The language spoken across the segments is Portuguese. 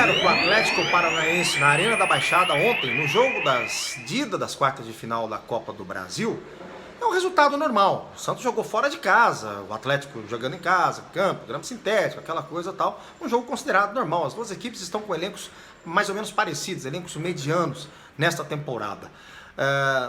0 para o Atlético Paranaense na Arena da Baixada ontem, no jogo de ida das quartas de final da Copa do Brasil. É um resultado normal. O Santos jogou fora de casa, o Atlético jogando em casa, campo, grama sintético, aquela coisa e tal. Um jogo considerado normal. As duas equipes estão com elencos mais ou menos parecidos, elencos medianos nesta temporada.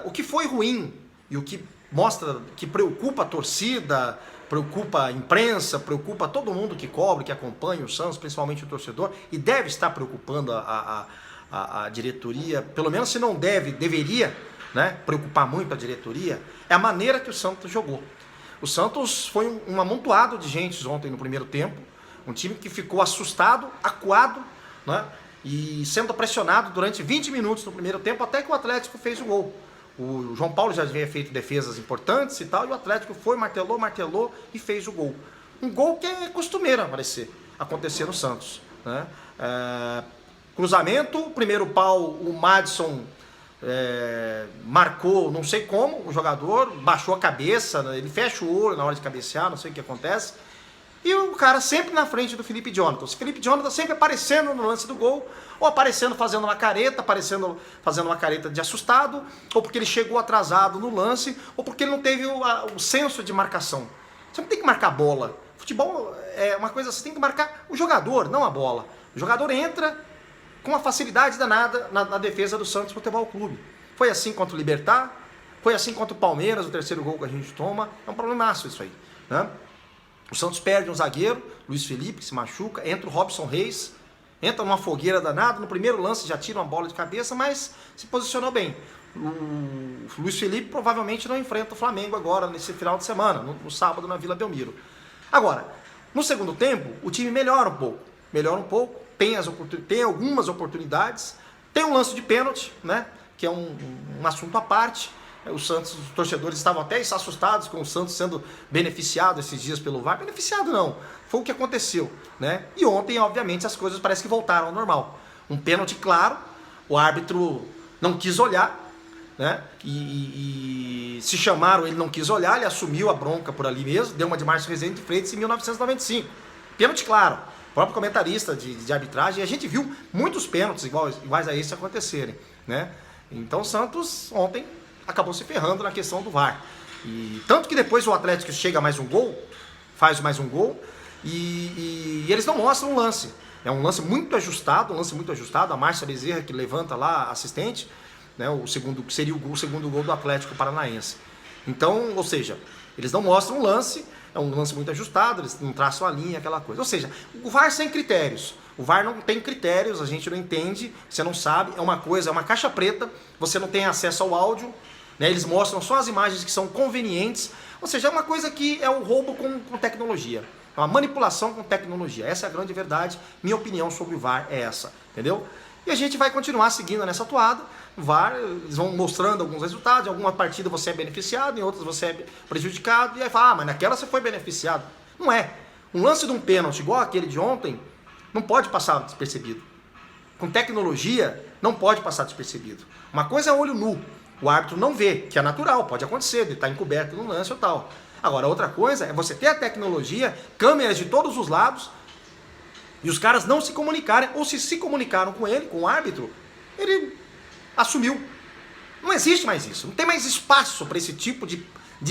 O que foi ruim e o que mostra que preocupa a torcida, preocupa a imprensa, preocupa todo mundo que cobre, que acompanha o Santos, principalmente o torcedor, e deve estar preocupando a diretoria, pelo menos se não deveria, né, preocupar muito a diretoria, é a maneira que o Santos jogou. O Santos foi um amontoado de gente ontem no primeiro tempo, um time que ficou assustado, acuado, né, e sendo pressionado durante 20 minutos no primeiro tempo, até que o Atlético fez o gol. O João Paulo já havia feito defesas importantes e tal, e o Atlético foi, martelou e fez o gol. Um gol que é costumeiro acontecer no Santos, né? Cruzamento, primeiro pau, o Madison marcou, não sei como, o jogador baixou a cabeça, né? Ele fecha o olho na hora de cabecear, não sei o que acontece. E o cara sempre na frente do Felipe Jonathan. O Felipe Jonathan sempre aparecendo no lance do gol, ou aparecendo fazendo uma careta, fazendo uma careta de assustado, ou porque ele chegou atrasado no lance, ou porque ele não teve o senso de marcação. Você não tem que marcar a bola. Futebol é uma coisa, você tem que marcar o jogador, não a bola. O jogador entra com uma facilidade danada na defesa do Santos Futebol Clube. Foi assim contra o Libertad, foi assim contra o Palmeiras, o terceiro gol que a gente toma. É um problemaço isso aí, né? O Santos perde um zagueiro, Luiz Felipe, que se machuca, entra o Robson Reis, entra numa fogueira danada, no primeiro lance já tira uma bola de cabeça, mas se posicionou bem. O Luiz Felipe provavelmente não enfrenta o Flamengo agora, nesse final de semana, no sábado na Vila Belmiro. Agora, no segundo tempo, o time melhora um pouco, tem algumas oportunidades, tem um lance de pênalti, né, que é um assunto à parte. Os torcedores estavam até assustados com o Santos sendo beneficiado esses dias pelo VAR. Beneficiado não, foi o que aconteceu, né? E ontem, obviamente, as coisas parecem que voltaram ao normal. Um pênalti claro, o árbitro não quis olhar, né? E se chamaram, ele não quis olhar, ele assumiu a bronca por ali mesmo, deu uma de Márcio Rezende de Freitas em 1995. Pênalti claro, o próprio comentarista de arbitragem, e a gente viu muitos pênaltis iguais a esse acontecerem, né? Então o Santos ontem acabou se ferrando na questão do VAR. E tanto que depois o Atlético chega faz mais um gol, e eles não mostram o lance. É um lance muito ajustado, a Márcia Bezerra que levanta lá, assistente, né, seria o segundo gol do Atlético Paranaense. Então, ou seja, eles não mostram o lance, é um lance muito ajustado, eles não traçam a linha, aquela coisa. Ou seja, o VAR sem critérios. O VAR não tem critérios, a gente não entende, você não sabe, é uma caixa preta, você não tem acesso ao áudio, né, eles mostram só as imagens que são convenientes, ou seja, é uma coisa que é um roubo com tecnologia, é uma manipulação com tecnologia, essa é a grande verdade, minha opinião sobre o VAR é essa, entendeu? E a gente vai continuar seguindo nessa toada, o VAR, eles vão mostrando alguns resultados, em alguma partida você é beneficiado, em outras você é prejudicado, e aí fala, mas naquela você foi beneficiado. Não é. Um lance de um pênalti igual aquele de ontem, não pode passar despercebido. Com tecnologia, não pode passar despercebido. Uma coisa é olho nu, o árbitro não vê, que é natural, pode acontecer, ele está encoberto no lance ou tal. Agora, outra coisa é você ter a tecnologia, câmeras de todos os lados, e os caras não se comunicarem, ou se comunicaram com ele, com o árbitro, ele assumiu. Não existe mais isso, não tem mais espaço para esse tipo de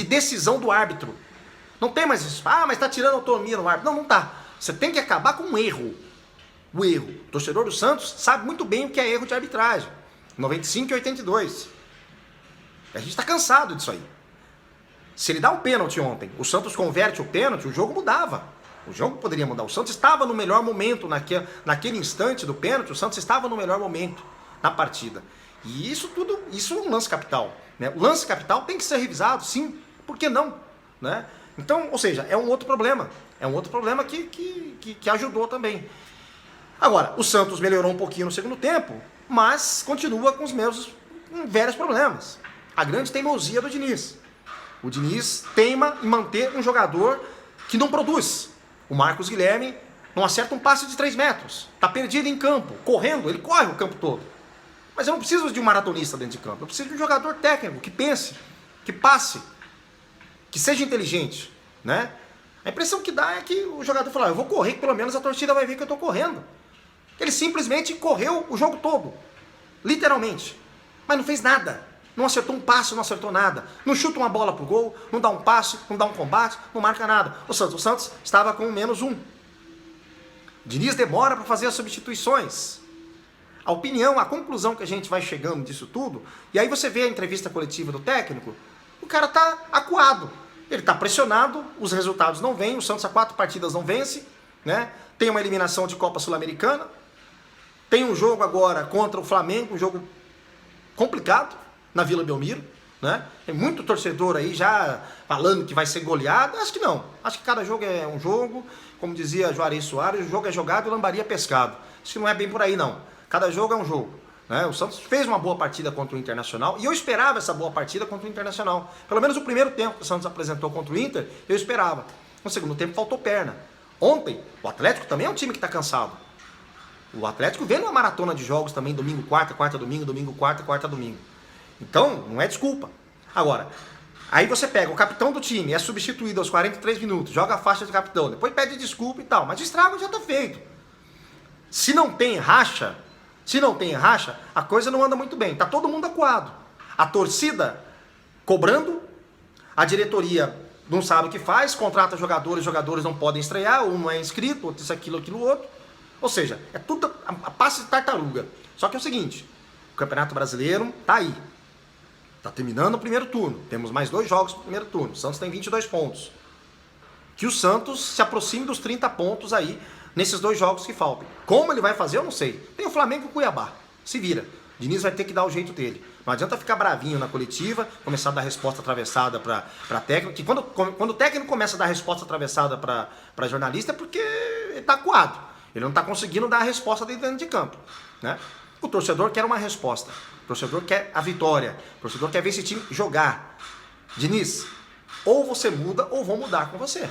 decisão do árbitro. Não tem mais espaço, mas está tirando autonomia no árbitro. Não, não está. Você tem que acabar com um erro. O erro. O torcedor do Santos sabe muito bem o que é erro de arbitragem. 95 e 82. A gente está cansado disso aí. Se ele dá um pênalti ontem, o Santos converte o pênalti, o jogo mudava. O jogo poderia mudar. O Santos estava no melhor momento naquele instante do pênalti, o Santos estava no melhor momento na partida. E isso é um lance capital, né? O lance capital tem que ser revisado, sim. Por que não? Né? Então, ou seja, é um outro problema. É um outro problema que ajudou também. Agora, o Santos melhorou um pouquinho no segundo tempo, mas continua com os mesmos velhos problemas. A grande teimosia do Diniz. O Diniz teima em manter um jogador que não produz. O Marcos Guilherme não acerta um passe de 3 metros. Está perdido em campo, correndo, ele corre o campo todo. Mas eu não preciso de um maratonista dentro de campo. Eu preciso de um jogador técnico que pense, que passe, que seja inteligente, né? A impressão que dá é que o jogador fala, eu vou correr, que pelo menos a torcida vai ver que eu estou correndo. Ele simplesmente correu o jogo todo, literalmente, mas não fez nada. Não acertou um passe, não acertou nada. Não chuta uma bola pro gol, não dá um passe, não dá um combate, não marca nada. O Santos estava com -1. Diniz demora para fazer as substituições. A opinião, a conclusão que a gente vai chegando disso tudo, e aí você vê a entrevista coletiva do técnico, o cara tá acuado. Ele tá pressionado, os resultados não vêm, o Santos há 4 partidas não vence, né? Tem uma eliminação de Copa Sul-Americana, tem um jogo agora contra o Flamengo, um jogo complicado na Vila Belmiro, né? Tem muito torcedor aí já falando que vai ser goleado. Acho que não. Acho que cada jogo é um jogo, como dizia Juarez Soares, o jogo é jogado e lambaria pescado. Acho que não é bem por aí não. Cada jogo é um jogo, né? O Santos fez uma boa partida contra o Internacional e eu esperava essa boa partida contra o Internacional. Pelo menos o primeiro tempo que o Santos apresentou contra o Inter, eu esperava. No segundo tempo faltou perna. Ontem, o Atlético também é um time que está cansado. O Atlético vem numa maratona de jogos também, domingo, quarta, quarta, domingo, domingo, quarta, quarta, domingo. Então, não é desculpa. Agora, aí você pega o capitão do time, é substituído aos 43 minutos, joga a faixa de capitão, depois pede desculpa e tal, mas o estrago já está feito. Se não tem racha, a coisa não anda muito bem. Tá todo mundo acuado. A torcida cobrando, a diretoria não sabe o que faz, contrata jogadores, os jogadores não podem estrear, um não é inscrito, outro isso, aquilo, outro. Ou seja, é tudo a passe de tartaruga. Só que é o seguinte, o Campeonato Brasileiro tá aí. Tá terminando o primeiro turno. Temos mais 2 jogos no primeiro turno. O Santos tem 22 pontos. Que o Santos se aproxime dos 30 pontos aí nesses 2 jogos que faltam. Como ele vai fazer, eu não sei. Tem o Flamengo e o Cuiabá. Se vira. Diniz vai ter que dar o jeito dele. Não adianta ficar bravinho na coletiva, começar a dar resposta atravessada para técnico. Que quando o técnico começa a dar resposta atravessada para jornalista é porque ele tá acuado. Ele não está conseguindo dar a resposta dentro de campo, né? O torcedor quer uma resposta. O torcedor quer a vitória. O torcedor quer ver esse time jogar. Diniz, ou você muda ou vão mudar com você.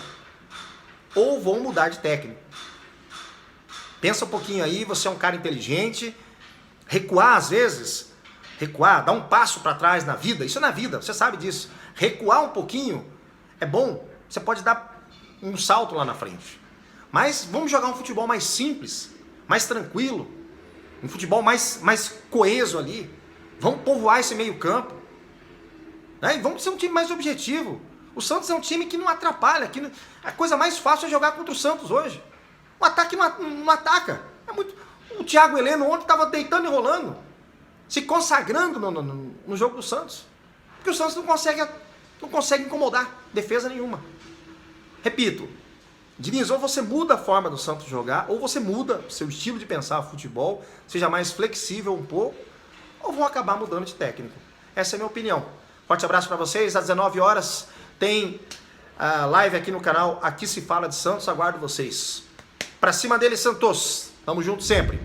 Ou vão mudar de técnico. Pensa um pouquinho aí, você é um cara inteligente. Recuar às vezes, dar um passo para trás na vida, isso é na vida, você sabe disso. Recuar um pouquinho é bom, você pode dar um salto lá na frente. Mas vamos jogar um futebol mais simples, mais tranquilo, um futebol mais coeso ali. Vamos povoar esse meio campo, né? E vamos ser um time mais objetivo. O Santos é um time que não atrapalha, a coisa mais fácil é jogar contra o Santos hoje. O ataque não ataca. O Thiago Heleno ontem estava deitando e rolando, se consagrando no jogo do Santos. Porque o Santos não consegue incomodar defesa nenhuma. Repito, Diniz, ou você muda a forma do Santos jogar, ou você muda seu estilo de pensar futebol, seja mais flexível um pouco, ou vão acabar mudando de técnico. Essa é a minha opinião. Forte abraço para vocês. Às 19 horas tem a live aqui no canal Aqui Se Fala de Santos. Aguardo vocês. Pra cima dele, Santos. Tamo junto sempre.